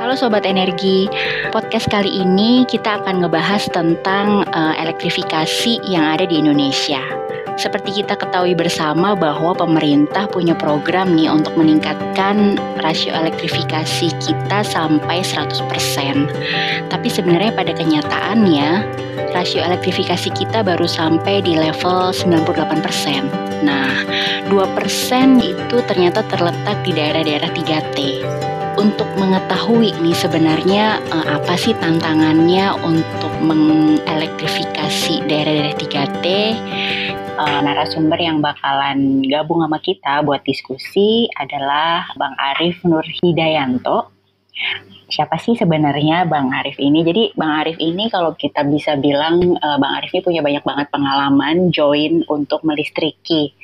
Halo Sobat Energi, podcast kali ini kita akan ngebahas tentang elektrifikasi yang ada di Indonesia. Seperti kita ketahui bersama bahwa pemerintah punya program nih untuk meningkatkan rasio elektrifikasi kita sampai 100%. Tapi sebenarnya pada kenyataannya, rasio elektrifikasi kita baru sampai di level 98%. Nah, 2% itu ternyata terletak di daerah-daerah 3T. Untuk mengetahui nih sebenarnya apa sih tantangannya untuk mengelektrifikasi daerah-daerah 3T, narasumber yang bakalan gabung sama kita buat diskusi adalah Bang Arief Nur Hidayanto. Siapa sih sebenarnya Bang Arief ini? Jadi Bang Arief ini kalau kita bisa bilang Bang Arief ini punya banyak banget pengalaman join untuk melistriki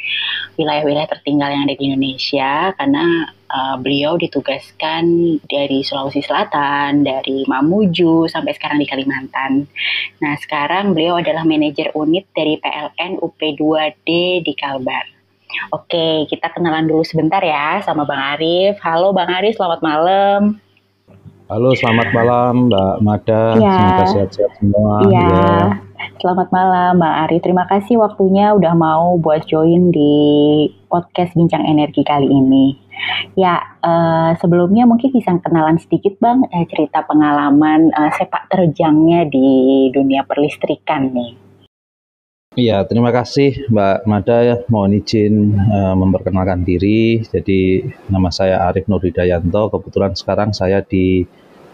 wilayah-wilayah tertinggal yang ada di Indonesia karena beliau ditugaskan dari Sulawesi Selatan, dari Mamuju sampai sekarang di Kalimantan. Nah sekarang beliau adalah manajer unit dari PLN UP2D di Kalbar. Oke, kita kenalan dulu sebentar ya sama Bang Arief. Halo Bang Arief, selamat malam. Halo, selamat malam Mbak Mada, semoga sehat-sehat semua. Iya, selamat malam Mbak Ari. Terima kasih waktunya udah mau buat join di podcast Bincang Energi kali ini. Ya, sebelumnya mungkin bisa kenalan sedikit Bang, cerita pengalaman sepak terjangnya di dunia perlistrikan nih. Iya, terima kasih Mbak Mada. Mohon izin memperkenalkan diri. Jadi nama saya Arief Nur Hidayanto. Kebetulan sekarang saya di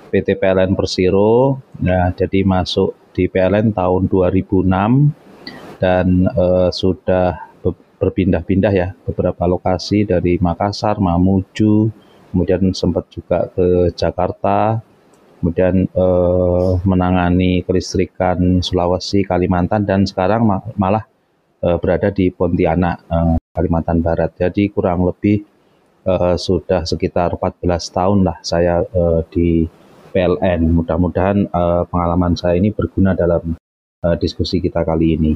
PT PLN Persero. Ya, jadi masuk di PLN tahun 2006 dan sudah berpindah-pindah ya beberapa lokasi dari Makassar, Mamuju, kemudian sempat juga ke Jakarta. Kemudian menangani kelistrikan Sulawesi, Kalimantan, dan sekarang malah berada di Pontianak, Kalimantan Barat. Jadi kurang lebih sudah sekitar 14 tahun lah saya di PLN. Mudah-mudahan pengalaman saya ini berguna dalam diskusi kita kali ini.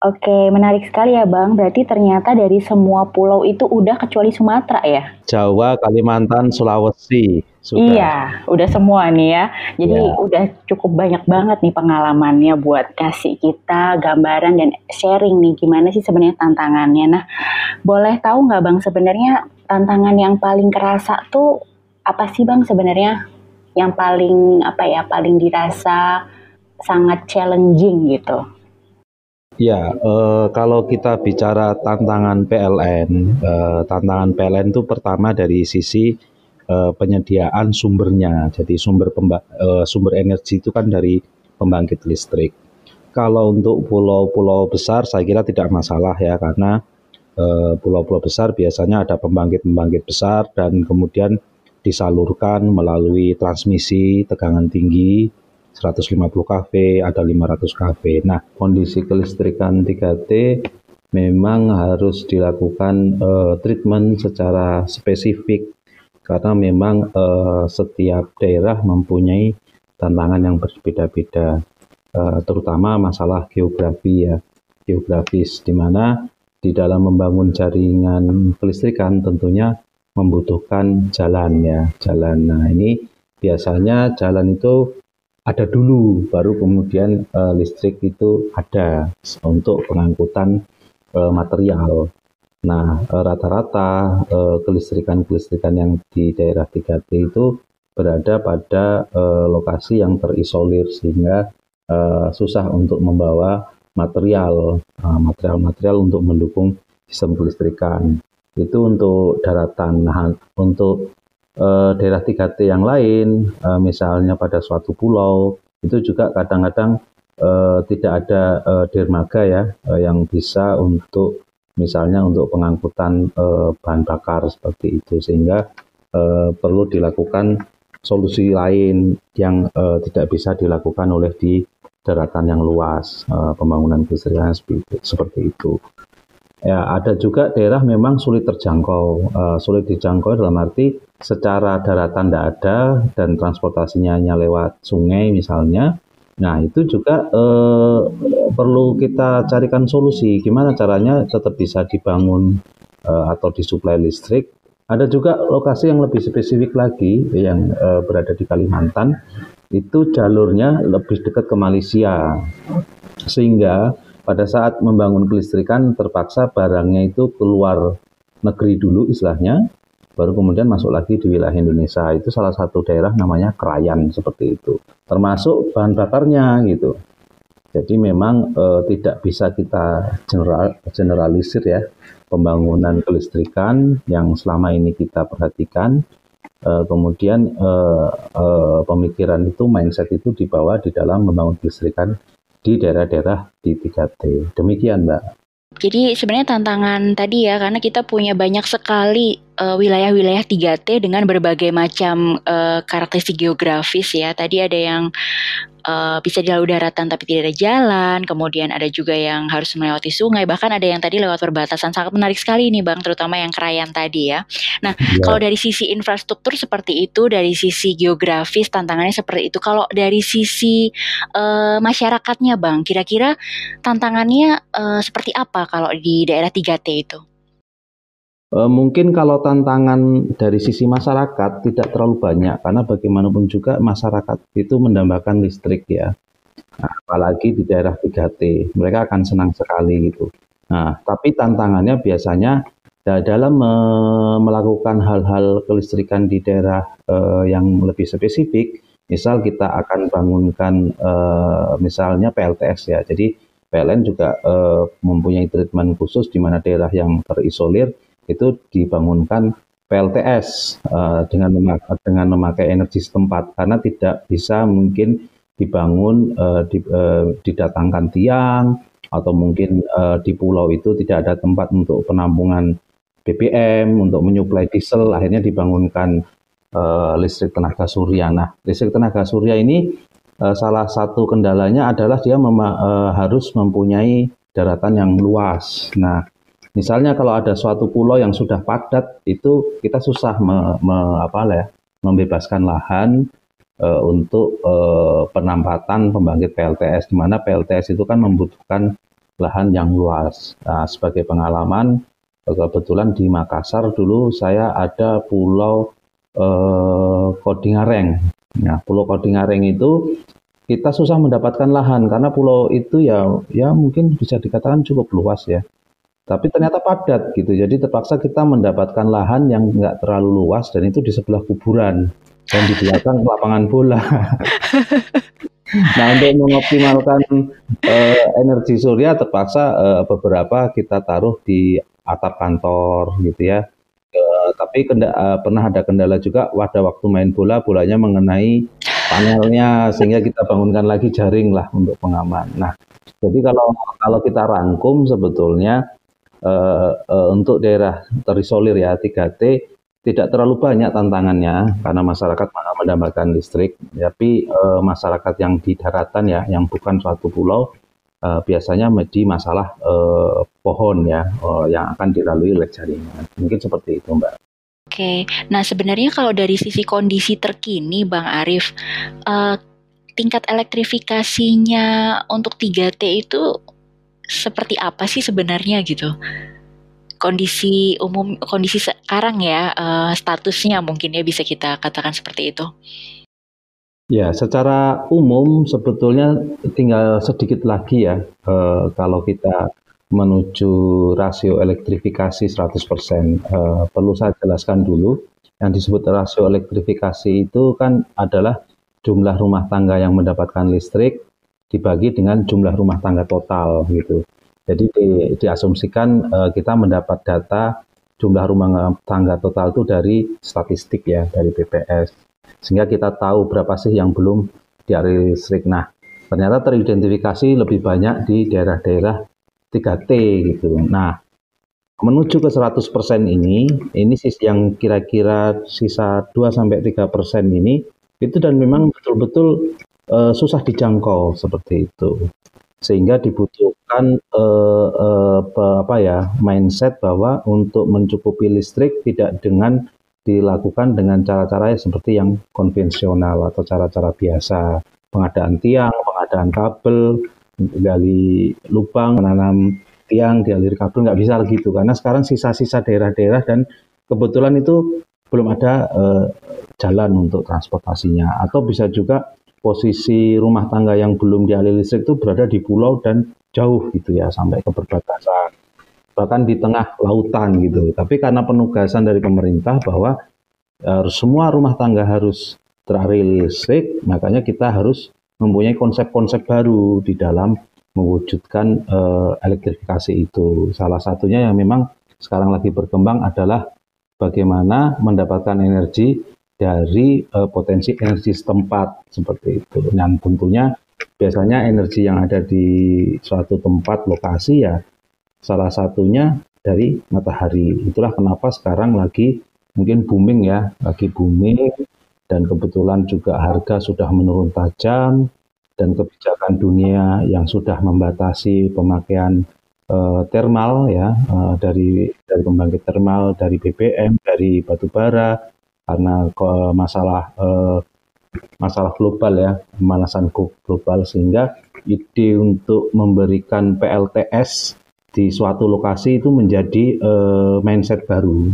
Oke, menarik sekali ya Bang. Berarti ternyata dari semua pulau itu udah kecuali Sumatera ya? Jawa, Kalimantan, Sulawesi. Sudah. Iya, udah semua nih ya. Jadi udah cukup banyak banget nih pengalamannya buat kasih kita gambaran dan sharing nih gimana sih sebenarnya tantangannya. Nah, boleh tahu nggak Bang sebenarnya tantangan yang paling kerasa tuh apa sih Bang sebenarnya? Yang paling dirasa sangat challenging gitu. Ya, kalau kita bicara tantangan PLN itu pertama dari sisi penyediaan sumbernya. Jadi sumber energi itu kan dari pembangkit listrik. Kalau untuk pulau-pulau besar saya kira tidak masalah ya, karena pulau-pulau besar biasanya ada pembangkit besar dan kemudian disalurkan melalui transmisi tegangan tinggi 150 kV, ada 500 kV. Nah, kondisi kelistrikan 3T memang harus dilakukan treatment secara spesifik karena memang setiap daerah mempunyai tantangan yang berbeda-beda, terutama masalah geografi ya, geografis, di mana di dalam membangun jaringan kelistrikan tentunya membutuhkan jalan ya, jalan. Nah, ini biasanya jalan itu ada dulu, baru kemudian listrik itu ada untuk pengangkutan material. Nah, rata-rata kelistrikan yang di daerah 3T itu berada pada lokasi yang terisolir sehingga susah untuk membawa material untuk mendukung sistem kelistrikan. Itu untuk daratan. Nah, untuk daerah 3T yang lain, misalnya pada suatu pulau, itu juga kadang-kadang tidak ada dermaga ya, yang bisa untuk misalnya untuk pengangkutan bahan bakar seperti itu, sehingga perlu dilakukan solusi lain yang tidak bisa dilakukan oleh di daratan yang luas, pembangunan kelistrikan seperti itu. Ya, ada juga daerah memang sulit terjangkau. Sulit dijangkau dalam arti secara daratan tidak ada dan transportasinya hanya lewat sungai misalnya. Nah, itu juga perlu kita carikan solusi. Gimana caranya tetap bisa dibangun atau disuplai listrik Ada juga lokasi yang lebih spesifik lagi yang berada di Kalimantan, itu jalurnya lebih dekat ke Malaysia. Sehingga pada saat membangun kelistrikan terpaksa barangnya itu keluar negeri dulu istilahnya, baru kemudian masuk lagi di wilayah Indonesia. Itu salah satu daerah namanya Krayan seperti itu. Termasuk bahan bakarnya gitu. Jadi memang tidak bisa kita generalisir ya pembangunan kelistrikan yang selama ini kita perhatikan. Kemudian pemikiran itu, mindset itu dibawa di dalam membangun kelistrikan di daerah-daerah di 3T. Demikian, Mbak. Jadi sebenarnya tantangan tadi ya, karena kita punya banyak sekali wilayah-wilayah 3T dengan berbagai macam karakteristik geografis ya. Tadi ada yang bisa di laut daratan tapi tidak ada jalan, kemudian ada juga yang harus melewati sungai, bahkan ada yang tadi lewat perbatasan. Sangat menarik sekali nih Bang, terutama yang Krayan tadi ya. Nah, kalau dari sisi infrastruktur seperti itu, dari sisi geografis tantangannya seperti itu. Kalau dari sisi masyarakatnya Bang, kira-kira tantangannya seperti apa kalau di daerah 3T itu? Mungkin kalau tantangan dari sisi masyarakat tidak terlalu banyak, karena bagaimanapun juga masyarakat itu mendambakan listrik ya. Nah, apalagi di daerah 3T, mereka akan senang sekali gitu. Nah, tapi tantangannya biasanya dalam melakukan hal-hal kelistrikan di daerah yang lebih spesifik, misal kita akan bangunkan misalnya PLTS ya. Jadi PLN juga mempunyai treatment khusus di mana daerah yang terisolir itu dibangunkan PLTS dengan memakai energi setempat, karena tidak bisa mungkin dibangun didatangkan tiang, atau mungkin di pulau itu tidak ada tempat untuk penampungan BBM untuk menyuplai diesel, akhirnya dibangunkan listrik tenaga surya. Nah, listrik tenaga surya ini salah satu kendalanya adalah dia harus mempunyai daratan yang luas. Nah, misalnya kalau ada suatu pulau yang sudah padat, itu kita susah membebaskan lahan untuk penempatan pembangkit PLTS, di mana PLTS itu kan membutuhkan lahan yang luas. Nah, sebagai pengalaman, kebetulan di Makassar dulu saya ada pulau Kodingareng. Nah, pulau Kodingareng itu kita susah mendapatkan lahan karena pulau itu ya mungkin bisa dikatakan cukup luas ya. Tapi ternyata padat gitu, jadi terpaksa kita mendapatkan lahan yang nggak terlalu luas dan itu di sebelah kuburan dan di belakang lapangan bola. Nah, untuk mengoptimalkan energi surya terpaksa beberapa kita taruh di atap kantor gitu ya. Tapi pernah ada kendala juga pada waktu main bola, bolanya mengenai panelnya sehingga kita bangunkan lagi jaring lah untuk pengaman. Nah, jadi kalau kita rangkum sebetulnya untuk daerah terisolir ya 3T tidak terlalu banyak tantangannya karena masyarakat mendapatkan listrik, tapi masyarakat yang di daratan ya, yang bukan suatu pulau biasanya di masalah pohon ya yang akan dilalui oleh jaringan. Mungkin seperti itu, Mbak. Oke, nah sebenarnya kalau dari sisi kondisi terkini, Bang Arif, tingkat elektrifikasinya untuk 3T itu seperti apa sih sebenarnya gitu? Kondisi sekarang ya, statusnya mungkin ya bisa kita katakan seperti itu. Ya, secara umum sebetulnya tinggal sedikit lagi ya kalau kita menuju rasio elektrifikasi 100%. Perlu saya jelaskan dulu, yang disebut rasio elektrifikasi itu kan adalah jumlah rumah tangga yang mendapatkan listrik dibagi dengan jumlah rumah tangga total gitu. Jadi diasumsikan kita mendapat data jumlah rumah tangga total itu dari statistik ya, dari BPS. Sehingga kita tahu berapa sih yang belum dialiri listrik. Nah, ternyata teridentifikasi lebih banyak di daerah-daerah 3T gitu. Nah, menuju ke 100% ini sisi yang kira-kira sisa 2-3% ini, itu dan memang betul-betul susah dijangkau seperti itu. Sehingga dibutuhkan mindset bahwa untuk mencukupi listrik tidak dengan dilakukan dengan cara-cara seperti yang konvensional atau cara-cara biasa, pengadaan tiang, pengadaan kabel, gali lubang, menanam tiang, dialiri kabel, nggak bisa gitu, karena sekarang sisa-sisa daerah-daerah dan kebetulan itu belum ada jalan untuk transportasinya, atau bisa juga posisi rumah tangga yang belum dialiri listrik itu berada di pulau dan jauh gitu ya, sampai ke perbatasan, bahkan di tengah lautan gitu. Tapi karena penugasan dari pemerintah bahwa semua rumah tangga harus teraliri listrik, makanya kita harus mempunyai konsep-konsep baru di dalam mewujudkan elektrifikasi itu. Salah satunya yang memang sekarang lagi berkembang adalah bagaimana mendapatkan energi dari potensi energi setempat seperti itu. Dan tentunya biasanya energi yang ada di suatu tempat lokasi ya salah satunya dari matahari. Itulah kenapa sekarang lagi mungkin booming ya, lagi booming, dan kebetulan juga harga sudah menurun tajam, dan kebijakan dunia yang sudah membatasi pemakaian thermal ya, dari pembangkit thermal, dari BBM, dari batu bara, karena masalah global ya, pemanasan global, sehingga ide untuk memberikan PLTS di suatu lokasi itu menjadi mindset baru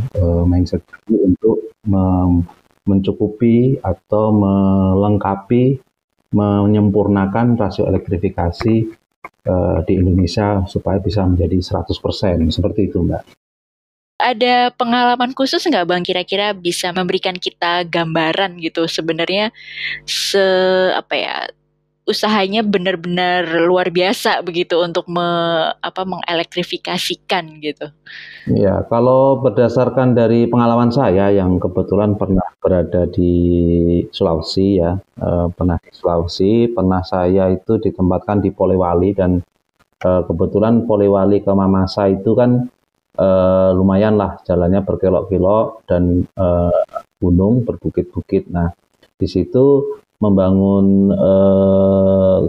untuk mencukupi atau melengkapi, menyempurnakan rasio elektrifikasi di Indonesia supaya bisa menjadi 100%, seperti itu, Mbak. Ada pengalaman khusus nggak Bang, kira-kira bisa memberikan kita gambaran gitu sebenarnya usahanya benar-benar luar biasa begitu untuk mengelektrifikasikan gitu. Ya, kalau berdasarkan dari pengalaman saya yang kebetulan pernah berada di Sulawesi ya, pernah saya itu ditempatkan di Polewali, dan kebetulan Polewali ke Mamasa itu kan lumayan lah jalannya berkelok-kelok dan gunung berbukit-bukit. Nah, di situ membangun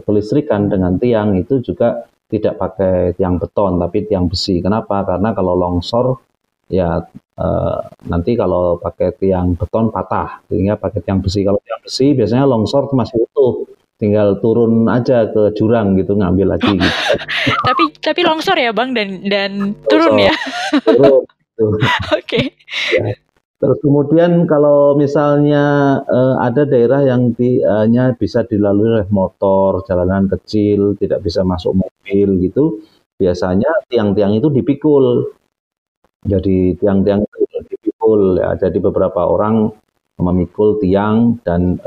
kelistrikan dengan tiang itu juga tidak pakai tiang beton tapi tiang besi. Kenapa? Karena kalau longsor ya nanti kalau pakai tiang beton patah, sehingga pakai tiang besi. Kalau tiang besi biasanya longsor masih utuh, tinggal turun aja ke jurang gitu, ngambil lagi gitu. Tapi longsor ya Bang, dan turun ya. Turun gitu. Oke. Ya. Terus kemudian kalau misalnya ada daerah yang hanya bisa dilalui oleh motor, jalanan kecil, tidak bisa masuk mobil gitu, biasanya tiang-tiang itu dipikul. Jadi tiang-tiang itu dipikul ya. Jadi beberapa orang memikul tiang dan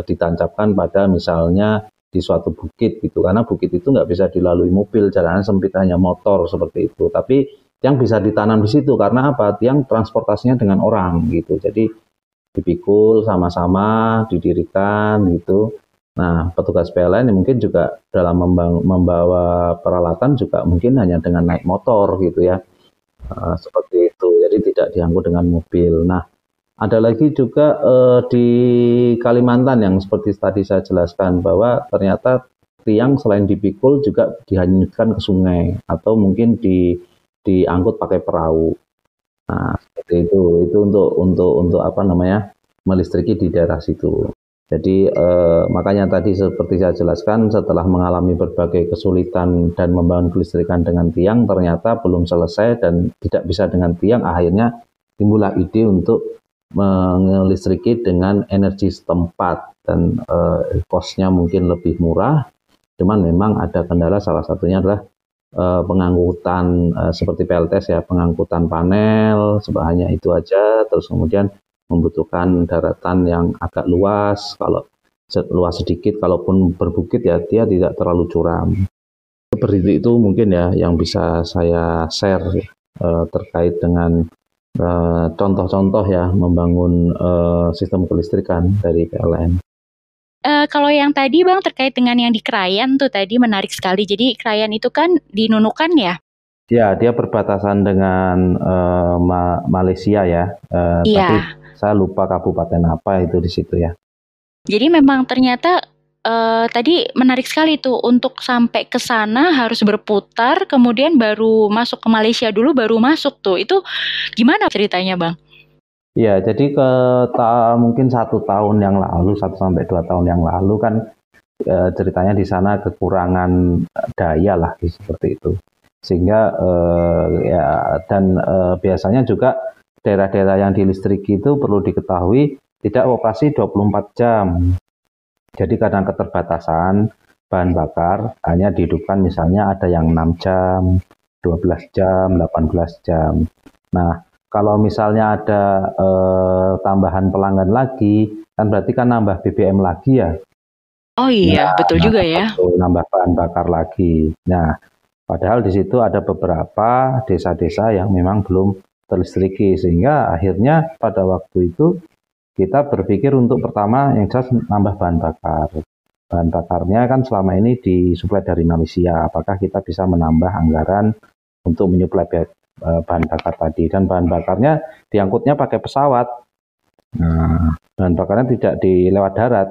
ditancapkan pada misalnya di suatu bukit gitu, karena bukit itu nggak bisa dilalui mobil, jalanan sempit, hanya motor seperti itu. Tapi tiang bisa ditanam di situ karena apa? Tiang transportasinya dengan orang gitu. Jadi dipikul sama-sama, didirikan gitu. Nah, petugas PLN mungkin juga dalam membawa peralatan juga mungkin hanya dengan naik motor gitu ya. Seperti itu. Jadi tidak diangkut dengan mobil. Nah, ada lagi juga di Kalimantan yang seperti tadi saya jelaskan bahwa ternyata tiang selain dipikul juga dihanyutkan ke sungai atau mungkin diangkut pakai perahu. Nah, seperti itu. Itu untuk apa namanya? Melistriki di daerah situ. Jadi makanya tadi seperti saya jelaskan, setelah mengalami berbagai kesulitan dan membangun kelistrikan dengan tiang, ternyata belum selesai dan tidak bisa dengan tiang, akhirnya timbullah ide untuk melistriki dengan energi setempat, dan cost-nya mungkin lebih murah, cuman memang ada kendala, salah satunya adalah pengangkutan seperti PLTS ya, pengangkutan panel, hanya itu aja, terus kemudian membutuhkan daratan yang agak luas, kalau luas sedikit, kalaupun berbukit ya dia tidak terlalu curam. Seperti itu mungkin ya yang bisa saya share terkait dengan contoh-contoh ya membangun sistem kelistrikan dari PLN. Kalau yang tadi Bang terkait dengan yang di Krayan tuh tadi menarik sekali. Jadi Krayan itu kan di Nunukan ya? Ya, dia berbatasan dengan Malaysia ya. Iya. Tapi saya lupa kabupaten apa itu di situ ya. Jadi memang ternyata tadi menarik sekali tuh, untuk sampai ke sana harus berputar, kemudian baru masuk ke Malaysia dulu, baru masuk tuh. Itu gimana ceritanya Bang? Ya, jadi mungkin 1 tahun yang lalu, 1 sampai 2 tahun yang lalu kan ceritanya di sana kekurangan daya lah, seperti itu. Sehingga ya, dan biasanya juga daerah-daerah yang dilistriki itu perlu diketahui tidak operasi 24 jam. Jadi karena keterbatasan bahan bakar hanya dihidupkan misalnya ada yang 6 jam, 12 jam, 18 jam. Nah, kalau misalnya ada tambahan pelanggan lagi, kan berarti kan nambah BBM lagi ya. Oh iya, betul juga ya. Nambah bahan bakar lagi. Nah, padahal di situ ada beberapa desa-desa yang memang belum terlistriki, sehingga akhirnya pada waktu itu kita berpikir untuk pertama yang jelas nambah bahan bakar. Bahan bakarnya kan selama ini disuplai dari Malaysia. Apakah kita bisa menambah anggaran untuk menyuplai bahan bakar tadi? Dan bahan bakarnya diangkutnya pakai pesawat. Nah, bahan bakarnya tidak lewat darat,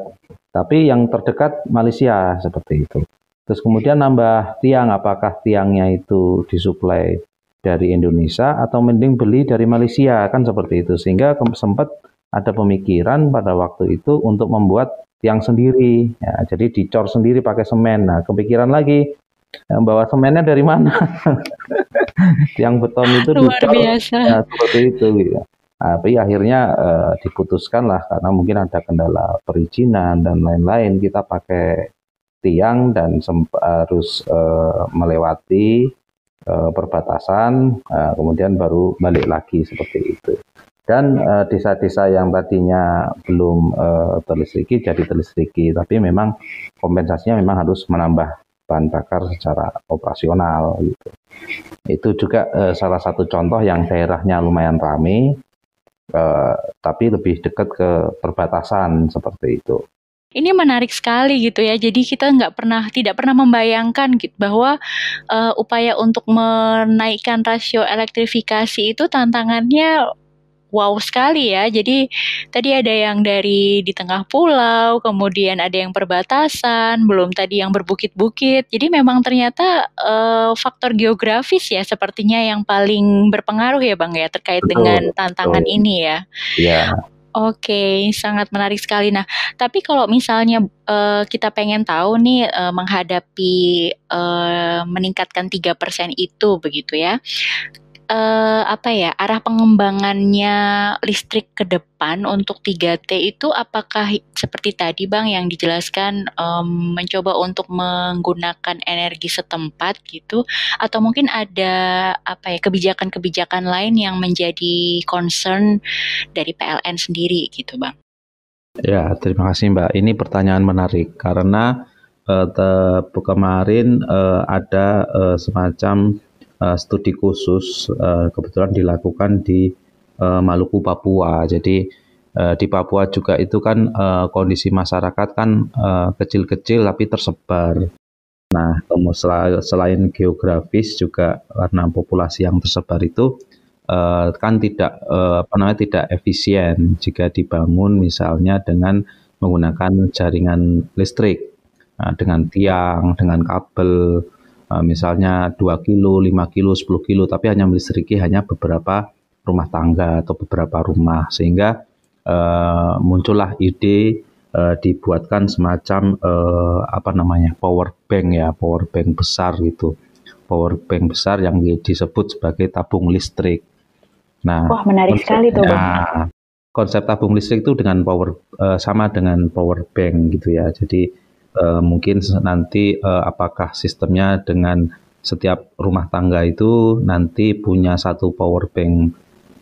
tapi yang terdekat Malaysia seperti itu. Terus kemudian nambah tiang, apakah tiangnya itu disuplai dari Indonesia atau mending beli dari Malaysia, kan seperti itu. Sehingga sempat ada pemikiran pada waktu itu untuk membuat tiang sendiri. Ya, jadi dicor sendiri pakai semen. Nah, kepikiran lagi bawa semennya dari mana? Tiang beton itu Luar dicor, biasa. ya, seperti itu. Gitu. Tapi akhirnya diputuskan lah karena mungkin ada kendala perizinan dan lain-lain, kita pakai tiang dan harus melewati perbatasan, kemudian baru balik lagi seperti itu. Dan desa-desa yang tadinya belum terlistriki jadi terlistriki, tapi memang kompensasinya memang harus menambah bahan bakar secara operasional gitu. Itu juga salah satu contoh yang daerahnya lumayan ramai, tapi lebih dekat ke perbatasan seperti itu. Ini menarik sekali gitu ya. Jadi kita tidak pernah membayangkan gitu bahwa upaya untuk menaikkan rasio elektrifikasi itu tantangannya wow sekali ya. Jadi tadi ada yang dari di tengah pulau, kemudian ada yang perbatasan, belum tadi yang berbukit-bukit. Jadi memang ternyata faktor geografis ya sepertinya yang paling berpengaruh ya Bang ya terkait dengan tantangan ini ya. Iya. Oke, sangat menarik sekali. Nah, tapi kalau misalnya kita pengen tahu nih menghadapi meningkatkan 3% itu begitu ya. Arah pengembangannya listrik ke depan untuk 3T itu apakah seperti tadi Bang yang dijelaskan mencoba untuk menggunakan energi setempat gitu atau mungkin ada kebijakan-kebijakan lain yang menjadi concern dari PLN sendiri gitu Bang? Ya, terima kasih Mbak. Ini pertanyaan menarik karena kemarin ada semacam studi khusus kebetulan dilakukan di Maluku, Papua. Jadi di Papua juga itu kan kondisi masyarakat kan kecil-kecil tapi tersebar. Nah, selain geografis juga karena populasi yang tersebar itu kan tidak efisien jika dibangun misalnya dengan menggunakan jaringan listrik, dengan tiang, dengan kabel. Misalnya 2 kilo, 5 kilo, 10 kilo, tapi hanya melistriki hanya beberapa rumah tangga atau beberapa rumah. Sehingga muncullah ide dibuatkan semacam power bank besar gitu. Power bank besar yang disebut sebagai tabung listrik. Nah, wah menarik sekali tuh Bang. Konsep tabung listrik itu sama dengan power bank gitu ya. Jadi mungkin nanti apakah sistemnya dengan setiap rumah tangga itu nanti punya satu power bank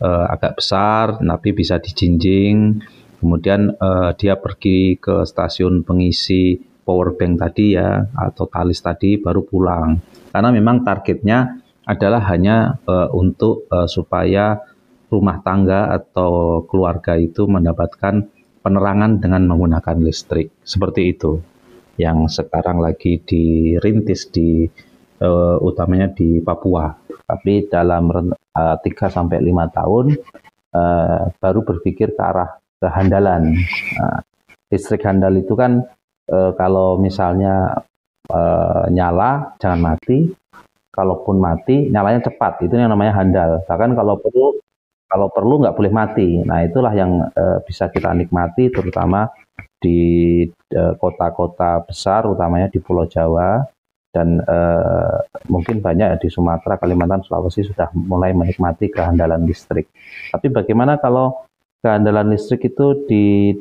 agak besar, tapi bisa dijinjing. Kemudian dia pergi ke stasiun pengisi power bank tadi ya, atau talis tadi baru pulang. Karena memang targetnya adalah hanya untuk supaya rumah tangga atau keluarga itu mendapatkan penerangan dengan menggunakan listrik. Seperti itu yang sekarang lagi dirintis utamanya di Papua. Tapi dalam 3-5 tahun baru berpikir ke arah kehandalan. Listrik handal itu kan kalau misalnya nyala jangan mati, kalaupun mati nyalanya cepat, itu yang namanya handal. Bahkan kalau perlu nggak boleh mati. Nah, itulah yang bisa kita nikmati terutama di kota-kota besar, utamanya di Pulau Jawa, dan mungkin banyak di Sumatera, Kalimantan, Sulawesi sudah mulai menikmati kehandalan listrik. Tapi bagaimana kalau kehandalan listrik itu di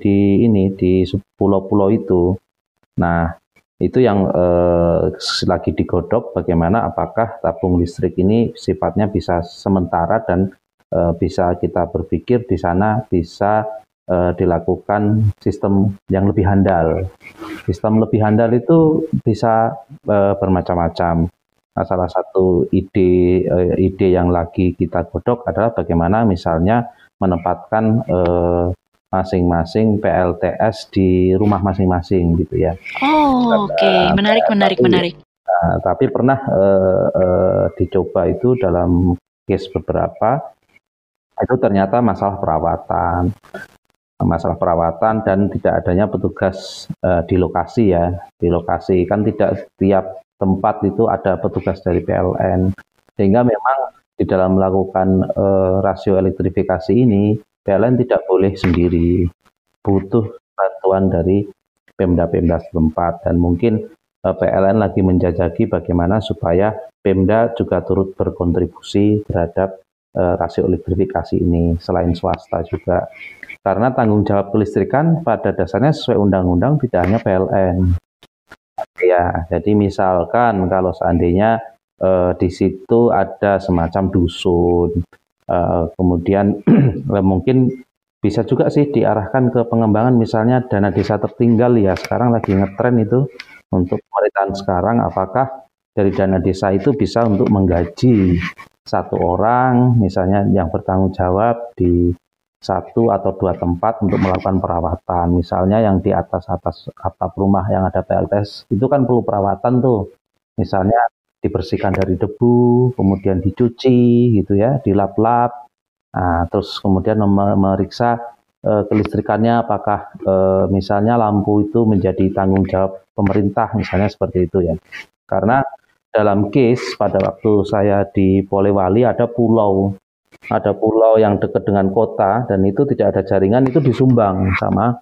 pulau-pulau itu? Nah, itu yang lagi digodok, bagaimana apakah tabung listrik ini sifatnya bisa sementara dan bisa kita berpikir di sana bisa dilakukan sistem yang lebih handal. Sistem lebih handal itu bisa bermacam-macam. Nah, salah satu ide yang lagi kita godok adalah bagaimana misalnya menempatkan masing-masing PLTS di rumah masing-masing gitu ya. Oh, oke. Menarik. Tapi pernah dicoba itu dalam case beberapa, itu ternyata masalah perawatan dan tidak adanya petugas di lokasi ya. Di lokasi kan tidak setiap tempat itu ada petugas dari PLN, sehingga memang di dalam melakukan rasio elektrifikasi ini PLN tidak boleh sendiri, butuh bantuan dari Pemda-Pemda setempat, dan mungkin PLN lagi menjajaki bagaimana supaya Pemda juga turut berkontribusi terhadap rasio elektrifikasi ini, selain swasta juga. Karena tanggung jawab kelistrikan pada dasarnya sesuai undang-undang tidak hanya PLN. Ya, jadi misalkan kalau seandainya di situ ada semacam dusun, kemudian mungkin bisa juga sih diarahkan ke pengembangan misalnya dana desa tertinggal ya, sekarang lagi ngetren itu untuk pemerintahan sekarang, apakah dari dana desa itu bisa untuk menggaji satu orang misalnya yang bertanggung jawab di 1 atau 2 tempat untuk melakukan perawatan. Misalnya yang di atas atap rumah yang ada PLTS itu kan perlu perawatan tuh. Misalnya dibersihkan dari debu, kemudian dicuci gitu ya, dilap-lap. Nah, terus kemudian memeriksa kelistrikannya apakah misalnya lampu itu menjadi tanggung jawab pemerintah, misalnya seperti itu ya. Karena dalam case pada waktu saya di Polewali ada pulau yang dekat dengan kota dan itu tidak ada jaringan, itu disumbang sama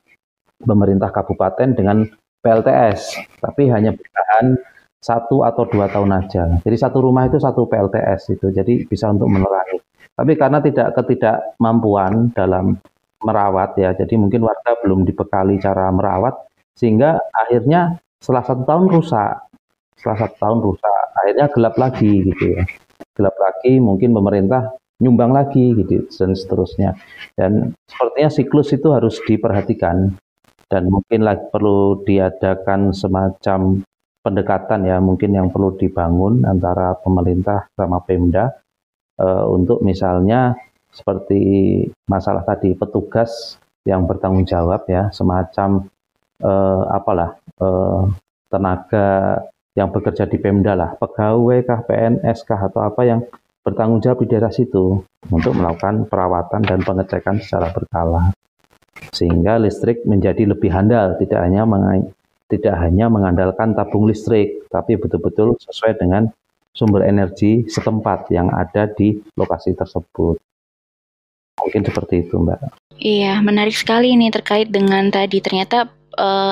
pemerintah kabupaten dengan PLTS, tapi hanya bertahan 1 atau 2 tahun aja. Jadi satu rumah itu 1 PLTS itu, jadi bisa untuk menerangi. Tapi karena ketidakmampuan dalam merawat ya, jadi mungkin warga belum dibekali cara merawat, sehingga akhirnya setelah 1 tahun rusak. Akhirnya gelap lagi gitu ya. Gelap lagi, mungkin pemerintah nyumbang lagi gitu dan seterusnya. Dan sepertinya siklus itu harus diperhatikan dan mungkin perlu diadakan semacam pendekatan ya, mungkin yang perlu dibangun antara pemerintah sama Pemda untuk misalnya seperti masalah tadi petugas yang bertanggung jawab ya, semacam tenaga yang bekerja di Pemda lah, pegawai kah, PNS kah, atau apa yang bertanggung jawab di daerah situ untuk melakukan perawatan dan pengecekan secara berkala, sehingga listrik menjadi lebih handal, tidak hanya mengandalkan tabung listrik, tapi betul-betul sesuai dengan sumber energi setempat yang ada di lokasi tersebut. Mungkin seperti itu, Mbak. Iya, menarik sekali ini terkait dengan tadi ternyata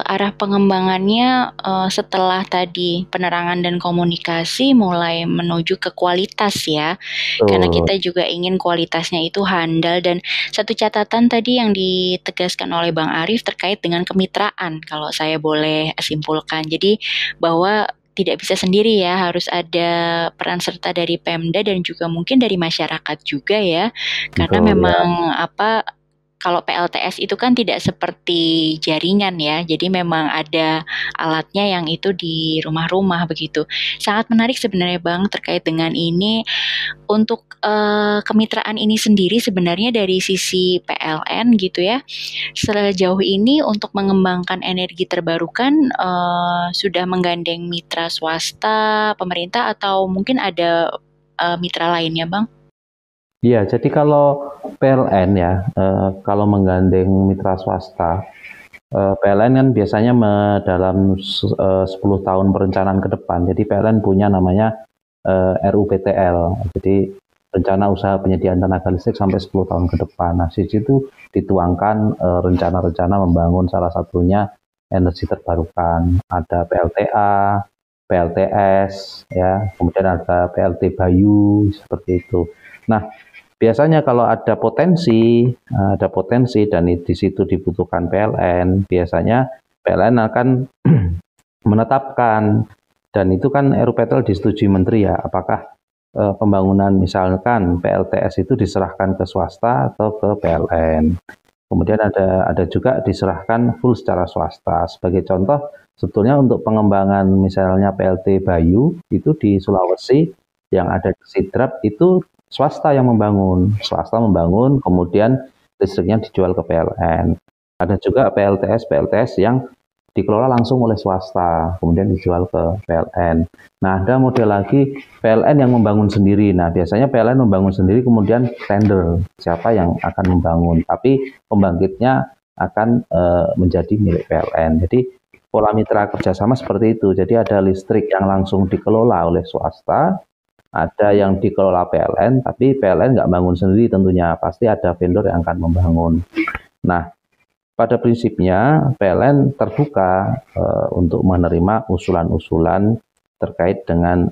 arah pengembangannya setelah tadi penerangan dan komunikasi mulai menuju ke kualitas ya. Karena kita juga ingin kualitasnya itu handal. Dan satu catatan tadi yang ditegaskan oleh Bang Arief terkait dengan kemitraan, kalau saya boleh simpulkan. Jadi bahwa tidak bisa sendiri ya, harus ada peran serta dari Pemda dan juga mungkin dari masyarakat juga ya. Karena memang kalau PLTS itu kan tidak seperti jaringan ya, jadi memang ada alatnya yang itu di rumah-rumah begitu. Sangat menarik sebenarnya Bang terkait dengan ini. Untuk kemitraan ini sendiri sebenarnya dari sisi PLN gitu ya, sejauh ini untuk mengembangkan energi terbarukan sudah menggandeng mitra swasta, pemerintah, atau mungkin ada mitra lainnya Bang? Iya, jadi kalau PLN ya, kalau menggandeng mitra swasta, PLN kan biasanya dalam 10 tahun perencanaan ke depan. Jadi PLN punya namanya RUPTL, jadi rencana usaha penyediaan tenaga listrik sampai 10 tahun ke depan. Nah, di situ dituangkan rencana-rencana membangun salah satunya energi terbarukan. Ada PLTA, PLTS, ya, kemudian ada PLT Bayu seperti itu. Nah, biasanya kalau ada potensi dan di situ dibutuhkan PLN, biasanya PLN akan menetapkan, dan itu kan RUPTL disetujui Menteri ya, apakah pembangunan misalkan PLTS itu diserahkan ke swasta atau ke PLN. Kemudian ada juga diserahkan full secara swasta. Sebagai contoh, sebetulnya untuk pengembangan misalnya PLT Bayu itu di Sulawesi yang ada di Sidrap itu swasta yang membangun. Swasta membangun, kemudian listriknya dijual ke PLN. Ada juga PLTS yang dikelola langsung oleh swasta, kemudian dijual ke PLN. Nah, ada model lagi PLN yang membangun sendiri. Nah, biasanya PLN membangun sendiri, kemudian tender siapa yang akan membangun. Tapi pembangkitnya akan menjadi milik PLN. Jadi pola mitra kerjasama seperti itu. Jadi ada listrik yang langsung dikelola oleh swasta, ada yang dikelola PLN, tapi PLN nggak bangun sendiri tentunya. Pasti ada vendor yang akan membangun. Nah, pada prinsipnya PLN terbuka untuk menerima usulan-usulan terkait dengan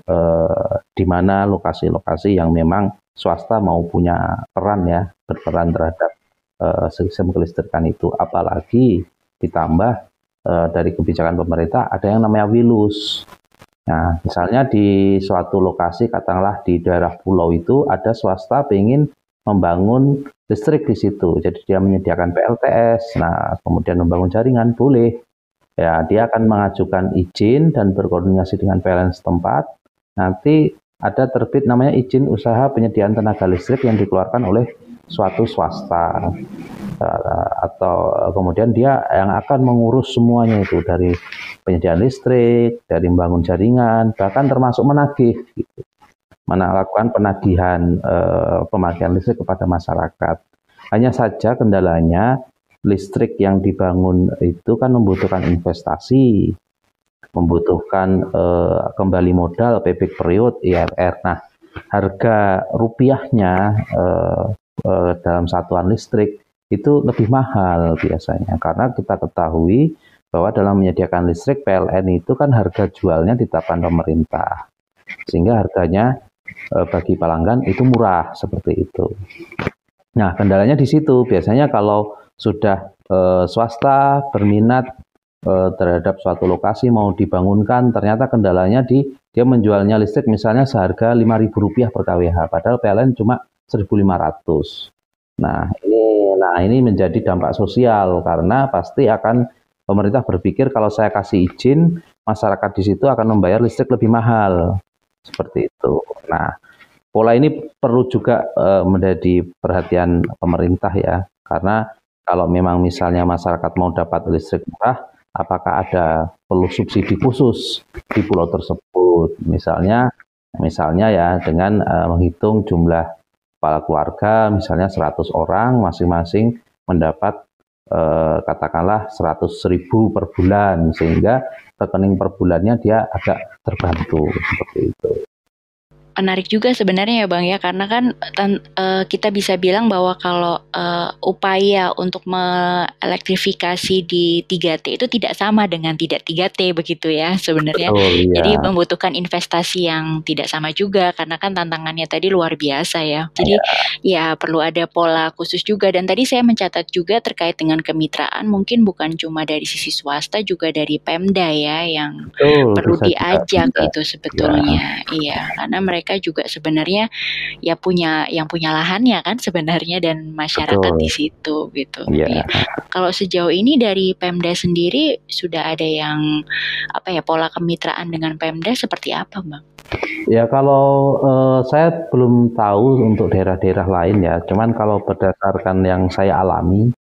di mana lokasi-lokasi yang memang swasta mau punya peran ya, berperan terhadap sistem kelistrikan itu. Apalagi ditambah dari kebijakan pemerintah ada yang namanya WILUS. Nah, misalnya di suatu lokasi, katakanlah di daerah pulau itu ada swasta ingin membangun listrik di situ. Jadi dia menyediakan PLTS, nah kemudian membangun jaringan, boleh. Ya, dia akan mengajukan izin dan berkoordinasi dengan PLN setempat. Nanti ada terbit namanya izin usaha penyediaan tenaga listrik yang dikeluarkan oleh suatu swasta. Atau kemudian dia yang akan mengurus semuanya itu, dari penyediaan listrik, dari membangun jaringan, bahkan termasuk menagih gitu. Melakukan penagihan pemakaian listrik kepada masyarakat. Hanya saja kendalanya listrik yang dibangun itu kan membutuhkan investasi, membutuhkan kembali modal, payback period, IRR. Nah, harga rupiahnya dalam satuan listrik itu lebih mahal biasanya, karena kita ketahui bahwa dalam menyediakan listrik PLN itu kan harga jualnya ditetapkan pemerintah, sehingga harganya bagi pelanggan itu murah seperti itu. Nah, kendalanya di situ. Biasanya kalau sudah swasta berminat terhadap suatu lokasi mau dibangunkan, ternyata kendalanya dia menjualnya listrik misalnya seharga Rp5.000 per kWh, padahal PLN cuma 1.500. Nah, ini menjadi dampak sosial, karena pasti akan pemerintah berpikir kalau saya kasih izin, masyarakat di situ akan membayar listrik lebih mahal. Seperti itu. Nah, pola ini perlu juga menjadi perhatian pemerintah ya, karena kalau memang misalnya masyarakat mau dapat listrik murah, apakah perlu subsidi khusus di pulau tersebut? Misalnya ya dengan menghitung jumlah kepala keluarga, misalnya 100 orang, masing-masing mendapat katakanlah 100.000 per bulan, sehingga rekening per bulannya dia agak terbantu seperti itu. Menarik juga sebenarnya ya Bang ya, karena kan kita bisa bilang bahwa kalau upaya untuk melektrifikasi di 3T itu tidak sama dengan tidak 3T begitu ya sebenarnya. Betul, ya. Jadi membutuhkan investasi yang tidak sama juga, karena kan tantangannya tadi luar biasa ya. Jadi ya perlu ada pola khusus juga, dan tadi saya mencatat juga terkait dengan kemitraan, mungkin bukan cuma dari sisi swasta, juga dari Pemda ya yang perlu diajak itu sebetulnya. Iya, karena mereka juga sebenarnya ya punya lahannya kan sebenarnya, dan masyarakat di situ gitu. Yeah. Kalau sejauh ini dari Pemda sendiri sudah ada yang pola kemitraan dengan Pemda seperti apa, Bang? Ya, kalau saya belum tahu untuk daerah-daerah lain ya. Cuman kalau berdasarkan yang saya alami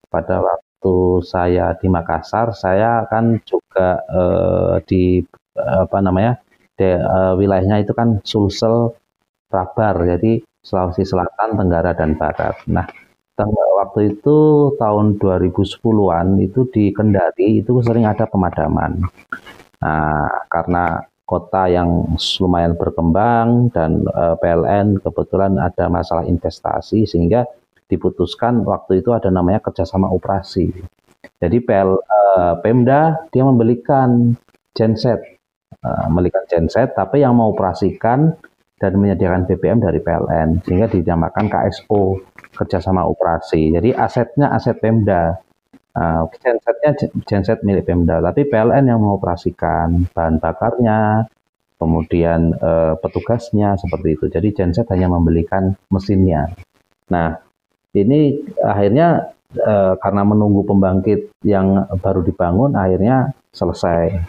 pada waktu saya di Makassar, saya kan juga di wilayahnya itu kan Sulsel, Prabar, jadi Sulawesi Selatan, Tenggara, dan Barat. Nah, waktu itu tahun 2010-an itu di Kendari itu sering ada pemadaman. Nah, karena kota yang lumayan berkembang dan PLN kebetulan ada masalah investasi, sehingga diputuskan waktu itu ada namanya kerjasama operasi. Jadi Pemda dia membelikan genset membelikan genset, tapi yang mengoperasikan dan menyediakan BBM dari PLN, sehingga dinamakan KSO, kerjasama operasi. Jadi asetnya aset Pemda, gensetnya genset milik Pemda, tapi PLN yang mengoperasikan bahan bakarnya, kemudian petugasnya seperti itu. Jadi genset hanya membelikan mesinnya. Nah, ini akhirnya karena menunggu pembangkit yang baru dibangun, akhirnya selesai,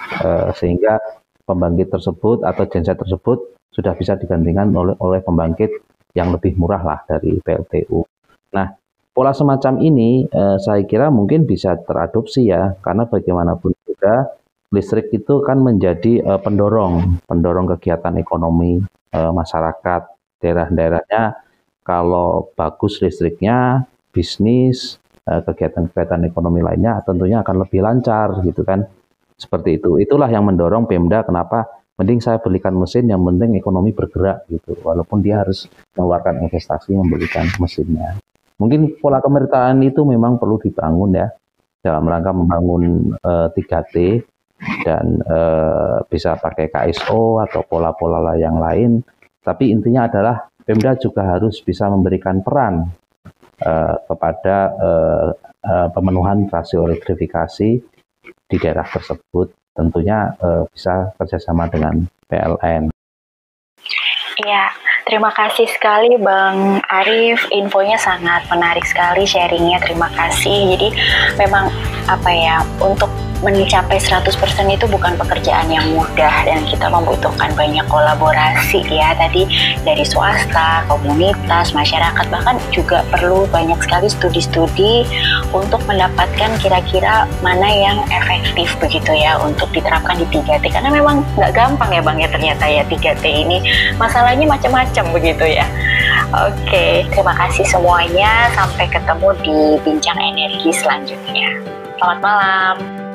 sehingga pembangkit tersebut atau genset tersebut sudah bisa digantikan oleh pembangkit yang lebih murah lah dari PLTU. Nah, pola semacam ini saya kira mungkin bisa teradopsi ya, karena bagaimanapun juga listrik itu kan menjadi pendorong kegiatan ekonomi masyarakat. Daerah-daerahnya kalau bagus listriknya, bisnis, kegiatan-kegiatan ekonomi lainnya tentunya akan lebih lancar gitu kan. Seperti itu. Itulah yang mendorong Pemda kenapa mending saya belikan mesin, yang penting ekonomi bergerak gitu. Walaupun dia harus mengeluarkan investasi membelikan mesinnya. Mungkin pola kemerataan itu memang perlu dibangun ya dalam rangka membangun 3T dan bisa pakai KSO atau pola-pola yang lain. Tapi intinya adalah Pemda juga harus bisa memberikan peran kepada pemenuhan rasio elektrifikasi di daerah tersebut. Tentunya bisa kerjasama dengan PLN. Iya, terima kasih sekali Bang Arif, infonya sangat menarik sekali, sharingnya, terima kasih. Jadi memang untuk mencapai 100% itu bukan pekerjaan yang mudah dan kita membutuhkan banyak kolaborasi ya, tadi dari swasta, komunitas, masyarakat, bahkan juga perlu banyak sekali studi-studi untuk mendapatkan kira-kira mana yang efektif begitu ya untuk diterapkan di 3T, karena memang nggak gampang ya Bang ya ternyata ya 3T ini masalahnya macam-macam begitu ya. Oke, terima kasih semuanya, sampai ketemu di Bincang Energi selanjutnya. Selamat malam.